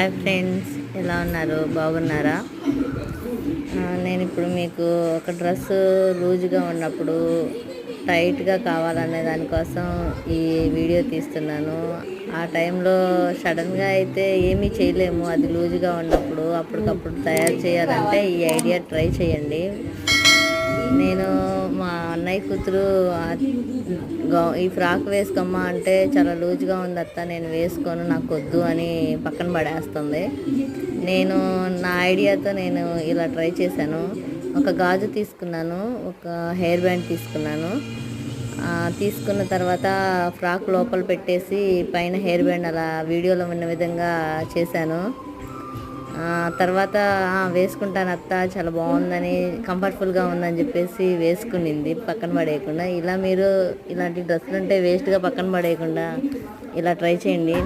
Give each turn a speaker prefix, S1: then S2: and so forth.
S1: Hi friends, ఎలా ఉన్నారు? బాగున్నారా? నేను ఇప్పుడు మీకు ఒక డ్రెస్ లూజ్గా ఉన్నప్పుడు టైట్గా కావాలనే దానికోసం ఈ వీడియో తీస్తున్నాను. ఆ టైంలో సడన్గా అయితే ఏమీ చేయలేము. అది లూజ్గా ఉన్నప్పుడు అప్పటికప్పుడు తయారు చేయాలంటే ఈ ఐడియా ట్రై చేయండి. నేను మా అన్నయ్య కూతురు ఈ ఫ్రాక్ వేసుకోమ్మా అంటే చాలా లూజ్గా ఉంది అత్త, నేను వేసుకోను, నాకు వద్దు అని పక్కన పడేస్తుంది. నేను నా ఐడియాతో నేను ఇలా ట్రై చేశాను. ఒక గాజు తీసుకున్నాను, ఒక హెయిర్ బ్యాండ్ తీసుకున్నాను. తీసుకున్న తర్వాత ఫ్రాక్ లోపల పెట్టేసి పైన హెయిర్ బ్యాండ్ అలా వీడియోలో ఉన్న విధంగా చేశాను. తర్వాత వేసుకుంటాను అత్త, చాలా బాగుందని, కంఫర్టబుల్గా ఉందని చెప్పేసి వేసుకునింది పక్కన పడేయకుండా. ఇలా మీరు ఇలాంటి డ్రెస్సులు ఉంటే వేస్ట్గా పక్కన పడేయకుండా ఇలా ట్రై చేయండి.